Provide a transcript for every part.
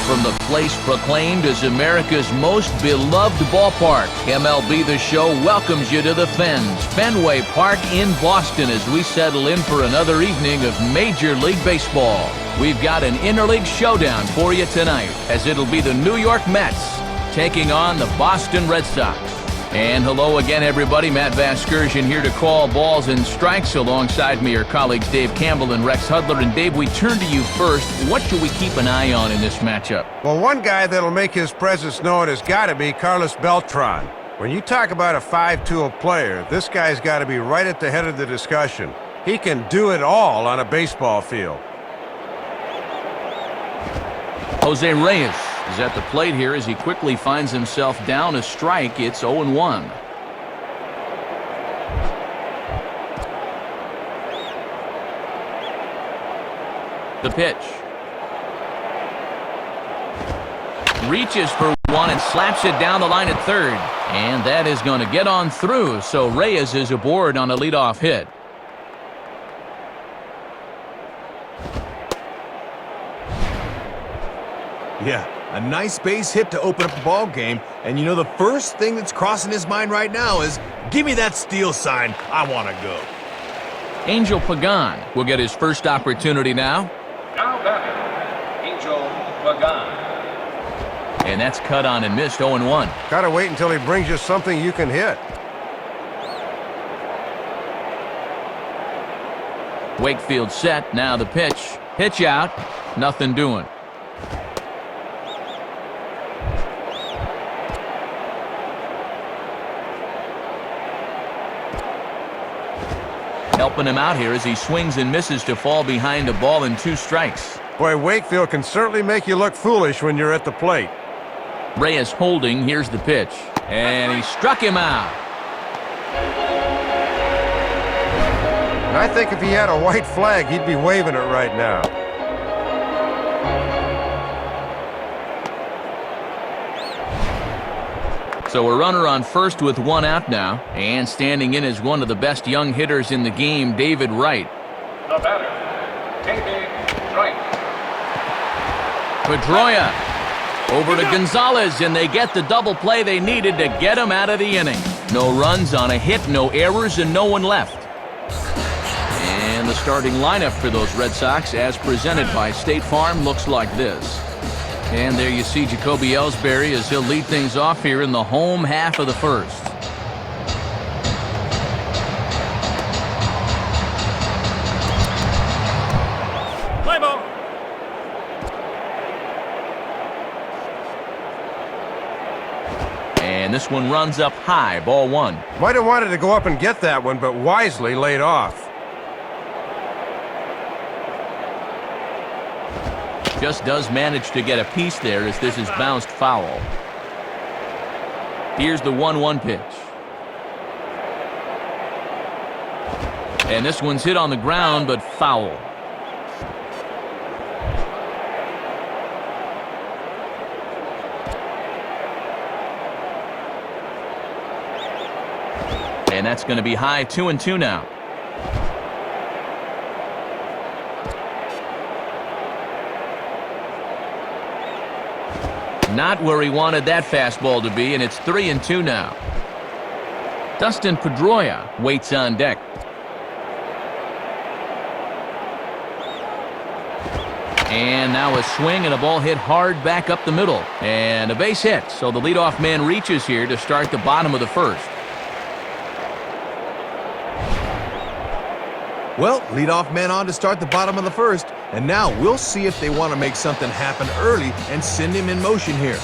from the place proclaimed as America's most beloved ballpark. MLB The Show welcomes you to the Fens, Fenway Park in Boston, as we settle in for another evening of Major League Baseball. We've got an interleague showdown for you tonight, as it'll be the New York Mets taking on the Boston Red Sox. And hello again, everybody. Matt Vasgersian here to call balls and strikes. Alongside me are colleagues Dave Campbell and Rex Hudler. And Dave, we turn to you first. What should we keep an eye on in this matchup? Well, one guy that'll make his presence known has got to be Carlos Beltran. When you talk about a five-tool player, this guy's got to be right at the head of the discussion. He can do it all on a baseball field. Jose Reyes is at the plate here as he quickly finds himself down a strike. It's 0-1. The pitch. Reaches for one and slaps it down the line at third. And that is going to get on through, so Reyes is aboard on a leadoff hit. Yeah, a nice base hit to open up the ball game, and you know the first thing that's crossing his mind right now is, give me that steal sign, I want to go. Angel Pagan will get his first opportunity now. Now batting, Angel Pagan. And that's cut on and missed, 0-1. Gotta wait until he brings you something you can hit. Wakefield set, now the pitch. Pitch out, nothing doing. Helping him out here as he swings and misses to fall behind a ball and 2 strikes. Boy, Wakefield can certainly make you look foolish when you're at the plate. Reyes holding, here's the pitch. And he struck him out. And I think if he had a white flag, he'd be waving it right now. So a runner on first with 1 out now. And standing in is one of the best young hitters in the game, David Wright. The batter, David Wright. Pedroia over to Gonzalez, and they get the double play they needed to get him out of the inning. No runs on a hit, no errors, and no one left. And the starting lineup for those Red Sox, as presented by State Farm, looks like this. And there you see Jacoby Ellsbury as he'll lead things off here in the home half of the first. Play ball. And this one runs up high, ball 1. Might have wanted to go up and get that one, but wisely laid off. Just does manage to get a piece there as this is bounced foul. Here's the 1-1 pitch. And this one's hit on the ground, but foul. And that's going to be high, 2-2 now. Not where he wanted that fastball to be, and it's 3-2 now. Dustin Pedroia waits on deck. And now a swing and a ball hit hard back up the middle. And a base hit, so the leadoff man reaches here to start the bottom of the first. Well, leadoff man on to start the bottom of the first, and now we'll see if they want to make something happen early and send him in motion here.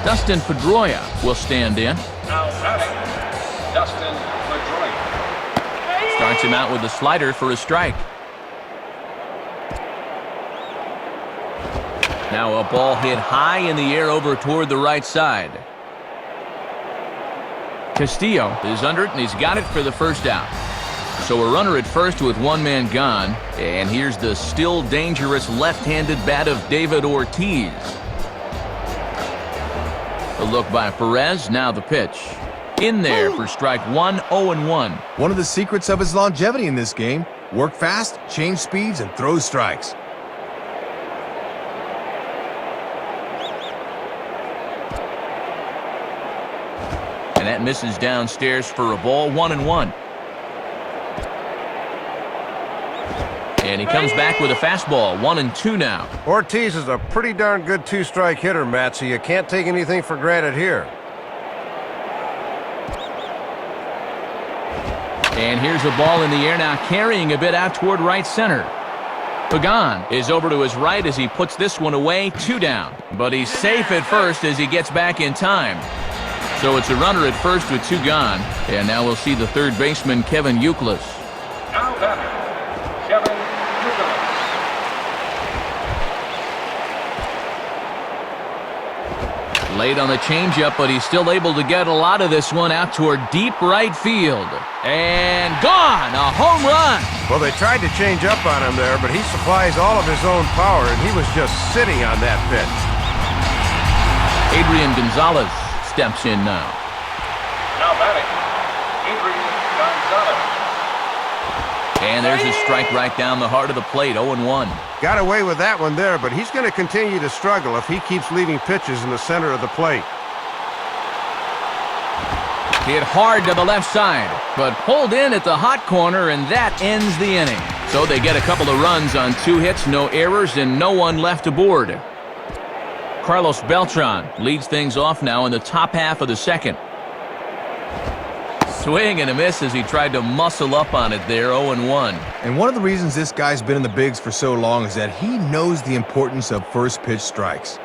Dustin Pedroia will stand in. Now batting, Dustin Pedroia. Starts him out with a slider for a strike. Now a ball hit high in the air over toward the right side. Castillo is under it, and he's got it for the first out. So a runner at first with 1 man gone. And here's the still dangerous left-handed bat of David Ortiz. A look by Perez, now the pitch. In there for strike 1, 0-1. One of the secrets of his longevity in this game, work fast, change speeds, and throw strikes. That misses downstairs for a ball, 1-1. And he comes back with a fastball, 1-2 now. Ortiz is a pretty darn good two-strike hitter, Matt, so you can't take anything for granted here. And here's a ball in the air now, carrying a bit out toward right center. Pagan is over to his right as he puts this one away, 2 down. But he's safe at first as he gets back in time. So it's a runner at first with 2 gone. And now we'll see the third baseman, Kevin Youkilis. Now batter, Kevin Youkilis. Late on the changeup, but he's still able to get a lot of this one out toward deep right field. And gone! A home run! Well, they tried to change up on him there, but he supplies all of his own power, and he was just sitting on that pitch. Adrian Gonzalez steps in now. Now batting, Adrian Gonzalez. And there's a strike right down the heart of the plate, 0-1. Got away with that one there, but he's going to continue to struggle if he keeps leaving pitches in the center of the plate. Hit hard to the left side, but pulled in at the hot corner, and that ends the inning. So they get a couple of runs on 2 hits, no errors, and no one left aboard. Carlos Beltran leads things off now in the top half of the second. Swing and a miss as he tried to muscle up on it there, 0-1. And one of the reasons this guy's been in the bigs for so long is that he knows the importance of first pitch strikes.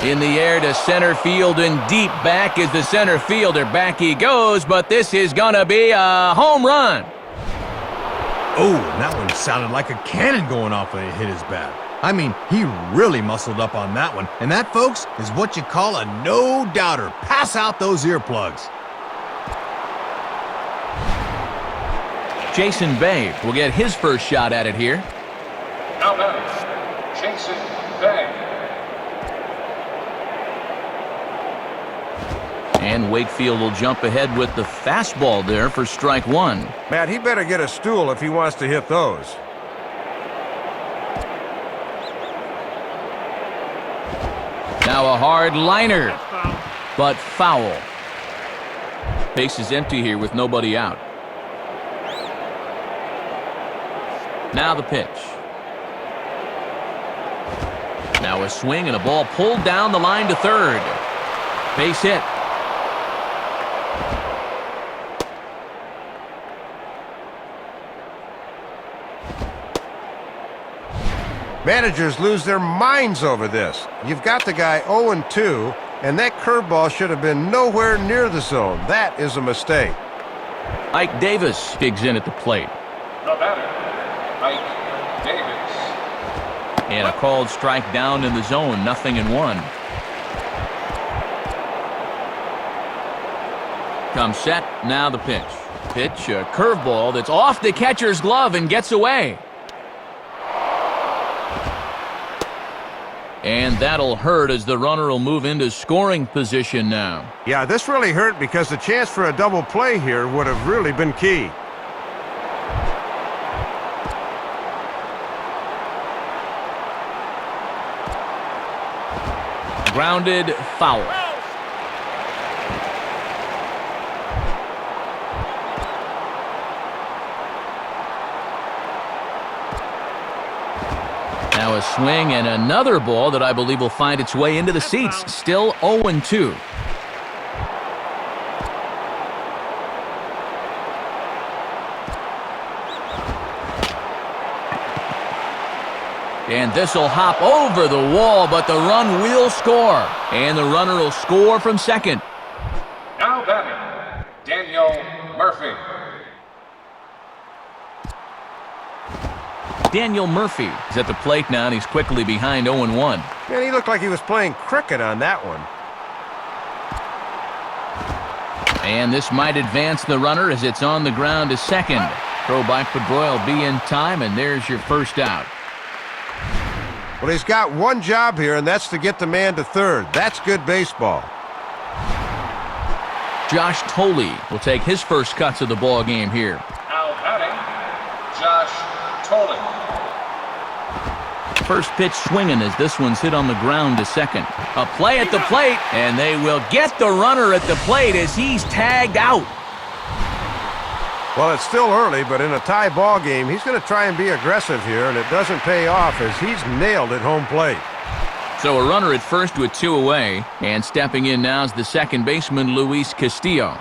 In the air to center field, and deep back is the center fielder. Back he goes, but this is gonna be a home run. Oh, and that one sounded like a cannon going off when it hit his bat. I mean, he really muscled up on that one. And that, folks, is what you call a no-doubter. Pass out those earplugs. Jason Bay will get his first shot at it here. Now batting, Jason Bay. And Wakefield will jump ahead with the fastball there for strike 1. Matt, he better get a stool if he wants to hit those. Now a hard liner, but foul. Base is empty here with nobody out. Now the pitch. Now a swing and a ball pulled down the line to third. Base hit. Managers lose their minds over this. You've got the guy 0-2, and that curveball should have been nowhere near the zone. That is a mistake. Ike Davis digs in at the plate. The batter, Ike Davis. And a called strike down in the zone, 0-1. Comes set, now the pitch. Pitch, a curveball that's off the catcher's glove and gets away. And that'll hurt as the runner will move into scoring position now. Yeah, this really hurt because the chance for a double play here would have really been key. Grounded, foul. Now a swing and another ball that I believe will find its way into the seats. Still 0-2. And this will hop over the wall, but the run will score. And the runner will score from second. Now batting, Daniel Murphy. Daniel Murphy is at the plate now, and he's quickly behind 0-1. Man, he looked like he was playing cricket on that one. And this might advance the runner as it's on the ground to second. Throw by Pedroia will be in time, and there's your first out. Well, he's got one job here, and that's to get the man to third. That's good baseball. Josh Tolley will take his first cuts of the ball game here. Now batting, Josh Tolley. First pitch swinging as this one's hit on the ground to second. A play at the plate, and they will get the runner at the plate as he's tagged out. Well, it's still early, but in a tie ball game, he's going to try and be aggressive here, and it doesn't pay off as he's nailed at home plate. So a runner at first with 2 away, and stepping in now is the second baseman, Luis Castillo.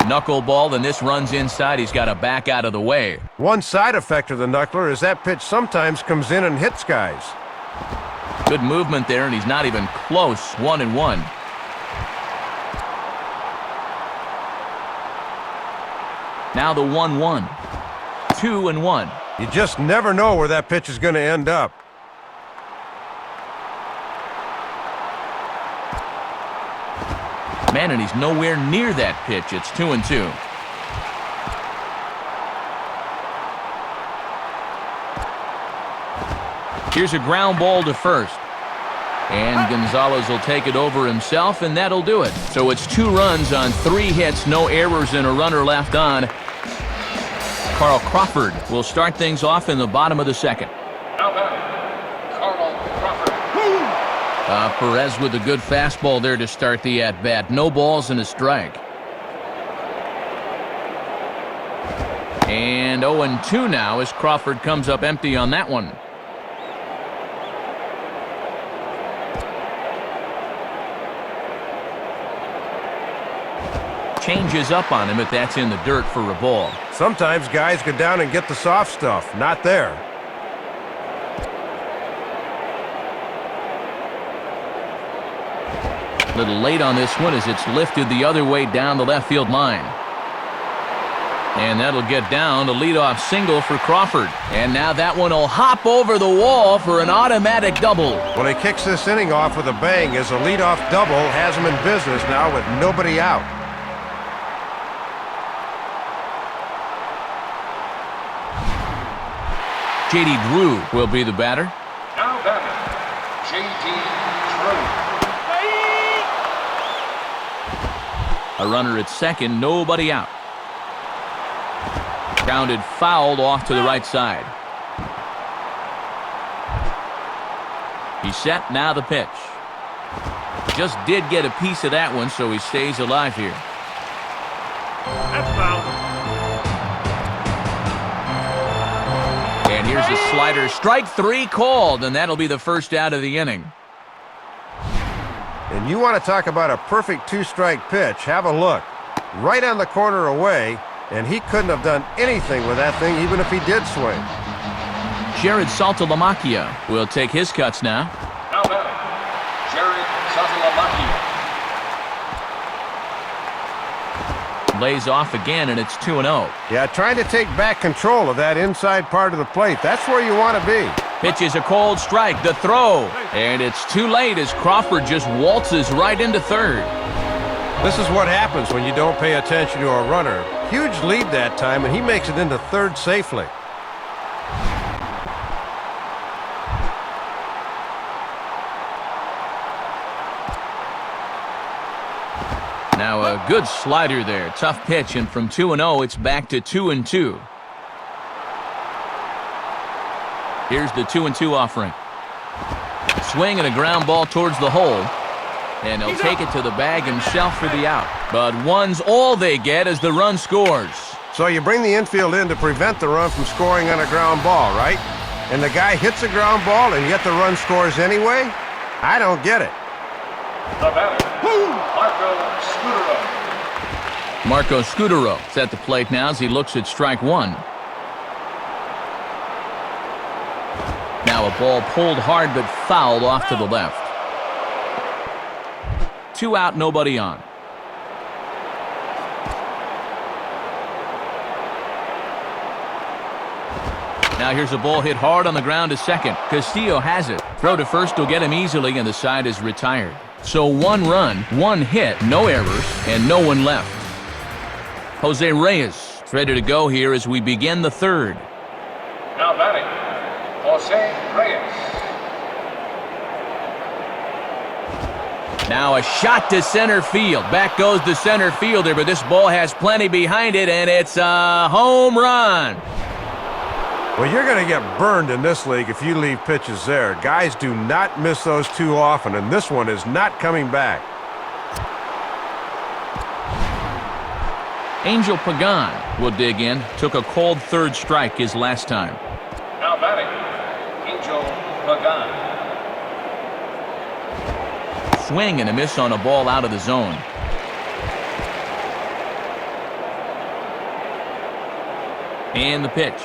Knuckleball, and this runs inside. He's got to back out of the way. One side effect of the knuckler is that pitch sometimes comes in and hits guys. Good movement there, and he's not even close. 1-1. Now the 1-1. 2-1. You just never know where that pitch is going to end up. Man, and he's nowhere near that pitch. It's 2-2. Here's a ground ball to first. And Gonzalez will take it over himself, and that'll do it. So it's 2 runs on 3 hits, no errors, and a runner left on. Carl Crawford will start things off in the bottom of the second. Now batting, Carl Crawford. Perez with a good fastball there to start the at-bat. No balls and a strike. And 0-2 now as Crawford comes up empty on that one. Changes up on him if that's in the dirt for a ball. Sometimes guys go down and get the soft stuff. Not there. A little late on this one as it's lifted the other way down the left field line. And that'll get down, a leadoff single for Crawford. And now that one will hop over the wall for an automatic double. Well, he kicks this inning off with a bang as a leadoff double has him in business now with nobody out. J.D. Drew will be the batter. Now batting, J.D. Drew. A runner at second, nobody out. Grounded fouled off to the right side. He's set, now the pitch. Just did get a piece of that one, so he stays alive here. That's foul. And here's a slider. Strike 3 called, and that'll be the first out of the inning. And you want to talk about a perfect 2-strike pitch, have a look. Right on the corner away, and he couldn't have done anything with that thing even if he did swing. Jared Saltalamacchia will take his cuts now. Now batting, Jared Saltalamacchia. Lays off again, and it's 2-0. Yeah, trying to take back control of that inside part of the plate. That's where you want to be. Pitches a cold strike, the throw, and it's too late as Crawford just waltzes right into third. This is what happens when you don't pay attention to a runner. Huge lead that time, and he makes it into third safely. Now a good slider there, tough pitch, and from 2-0 it's back to 2-2. Here's the 2-2 offering. Swing and a ground ball towards the hole. And he'll take it to the bag himself for the out. But one's all they get as the run scores. So you bring the infield in to prevent the run from scoring on a ground ball, right? And the guy hits a ground ball and yet the run scores anyway? I don't get it. The batter, Marco Scudero. Marco Scudero is at the plate now as he looks at strike 1. Now a ball pulled hard but fouled off to the left. 2 out, nobody on. Now here's a ball hit hard on the ground to second. Castillo has it. Throw to first will get him easily, and the side is retired. So 1 run, 1 hit, no errors, and no one left. Jose Reyes is ready to go here as we begin the third. Now batting, Jose Reyes. Now a shot to center field. Back goes the center fielder, but this ball has plenty behind it, and it's a home run. Well, you're going to get burned in this league if you leave pitches there. Guys do not miss those too often, and this one is not coming back. Angel Pagan will dig in. Took a cold third strike his last time. Now batting, Angel Pagan. Swing and a miss on a ball out of the zone. And the pitch.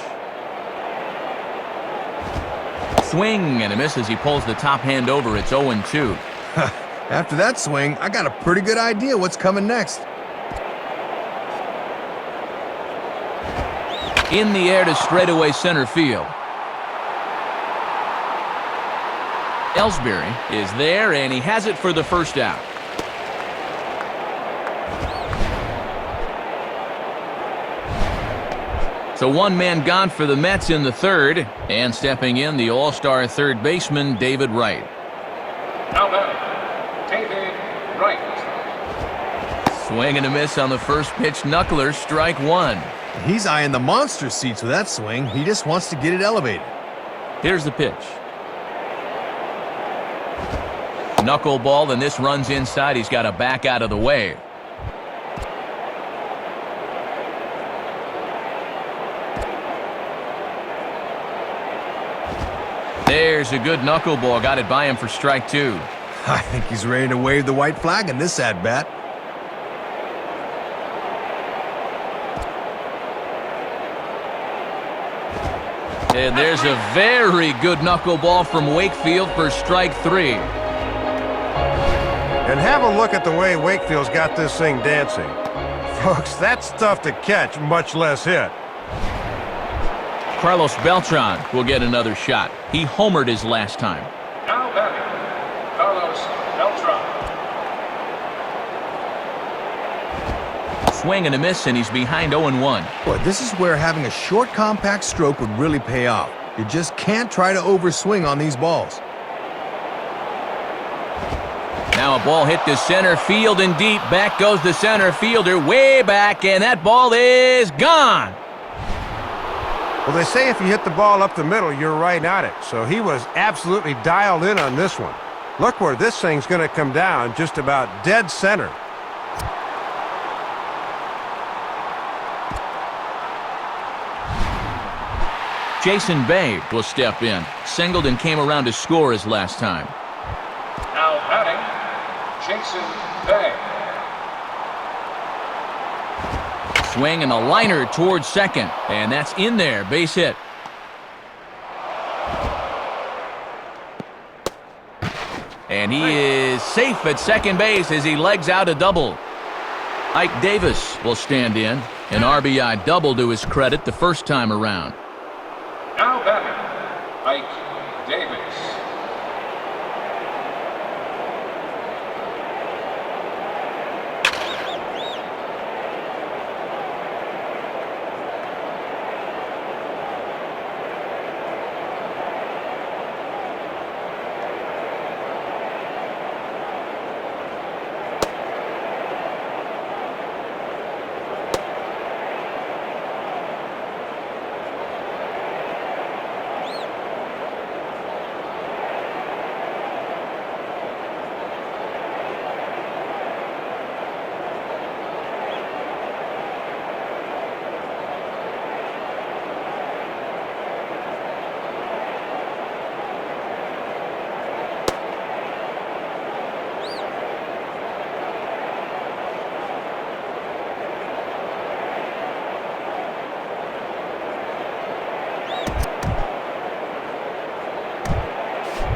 Swing and a miss as he pulls the top hand over. It's 0-2. After that swing, I got a pretty good idea what's coming next. In the air to straightaway center field. Ellsbury is there, and he has it for the first out. So one man gone for the Mets in the third, and stepping in, the all-star third baseman, David Wright. Now batting, David Wright. Swing and a miss on the first pitch, knuckler, strike one. He's eyeing the monster seats with that swing. He just wants to get it elevated. Here's the pitch. Knuckleball, and this runs inside. He's got to back out of the way. There's a good knuckleball. Got it by him for strike two. I think he's ready to wave the white flag in this at-bat. And there's a very good knuckleball from Wakefield for strike three. And have a look at the way Wakefield's got this thing dancing. Folks, that's tough to catch, much less hit. Carlos Beltran will get another shot. He homered his last time. Now batting, Carlos Beltran. Swing and a miss, and he's behind 0-1. Boy, this is where having a short, compact stroke would really pay off. You just can't try to overswing on these balls. Now a ball hit to center field and deep. Back goes the center fielder way back, and that ball is gone. Well, they say if you hit the ball up the middle, you're right at it. So he was absolutely dialed in on this one. Look where this thing's going to come down, just about dead center. Jason Bay will step in. Singled and came around to score his last time. Now batting, Jason Bay. Swing and a liner towards second, and that's in there. Base hit. And he is safe at second base as he legs out a double. Ike Davis will stand in. An RBI double to his credit the first time around. Now batting, Ike Davis.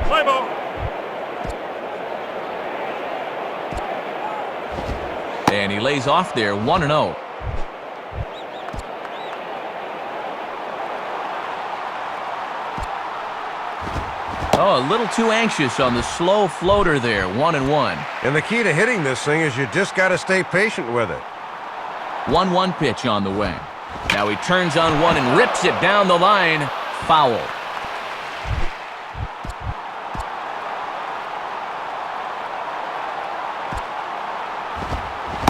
Play ball. And he lays off there, 1-0. Oh, a little too anxious on the slow floater there, 1-1. And the key to hitting this thing is you just got to stay patient with it. 1-1 pitch on the way. Now he turns on one and rips it down the line. Foul.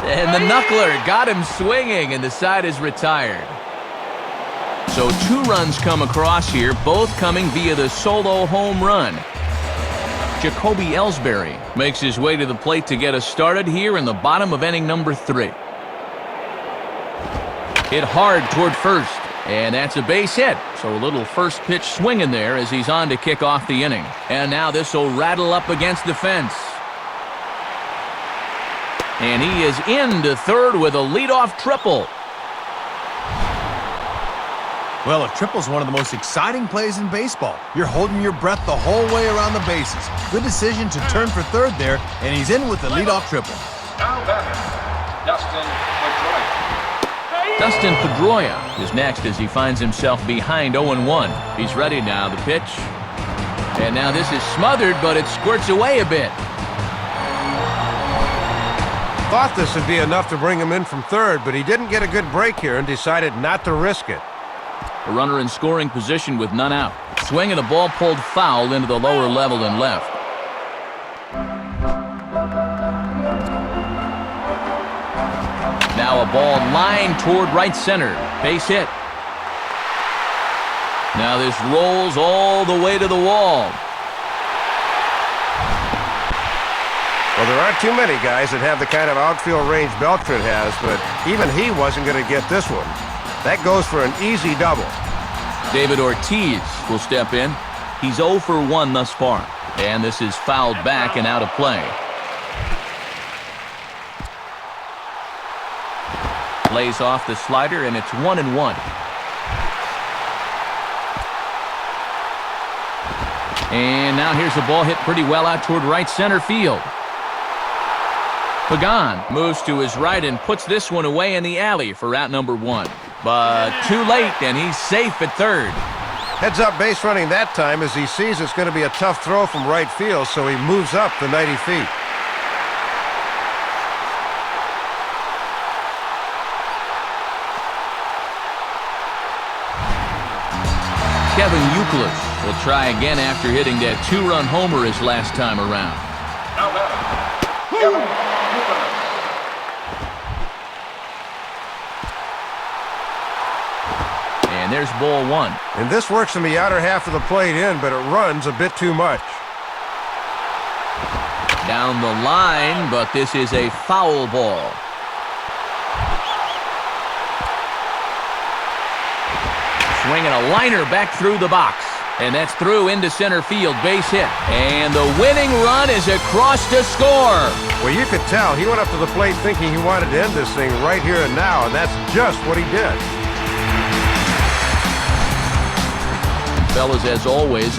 And the knuckler got him swinging, and the side is retired. So 2 runs come across here, both coming via the solo home run. Jacoby Ellsbury makes his way to the plate to get us started here in the bottom of inning number 3. Hit hard toward first, and that's a base hit. So a little first pitch swing in there as he's on to kick off the inning. And now this will rattle up against the fence. And he is into third with a leadoff triple. Well, a triple's one of the most exciting plays in baseball. You're holding your breath the whole way around the bases. Good decision to turn for third there, and he's in with the leadoff triple. Now batting, Dustin Pedroia. Dustin Pedroia is next as he finds himself behind 0-1. He's ready now, the pitch. And now this is smothered, but it squirts away a bit. Thought this would be enough to bring him in from third, but he didn't get a good break here and decided not to risk it. A runner in scoring position with none out. Swing and a ball pulled foul into the lower level and left. Now a ball lined toward right center. Base hit. Now this rolls all the way to the wall. Well, there aren't too many guys that have the kind of outfield range Beltran has, but even he wasn't going to get this one. That goes for an easy double. David Ortiz will step in. He's 0 for 1 thus far. And this is fouled back and out of play. Lays off the slider, and it's 1-1. And now here's a ball hit pretty well out toward right center field. Pagan moves to his right and puts this one away in the alley for out number 1. But too late, and he's safe at third. Heads up base running that time as he sees it's going to be a tough throw from right field, so he moves up the 90 feet. Kevin Youkilis will try again after hitting that 2-run homer his last time around. Now batting, Kevin Youkilis. And there's ball 1. And this works in the outer half of the plate in, but it runs a bit too much. Down the line, but this is a foul ball. Swinging a liner back through the box. And that's through into center field, base hit. And the winning run is across to score. Well, you could tell he went up to the plate thinking he wanted to end this thing right here and now, and that's just what he did. Fellas, as always,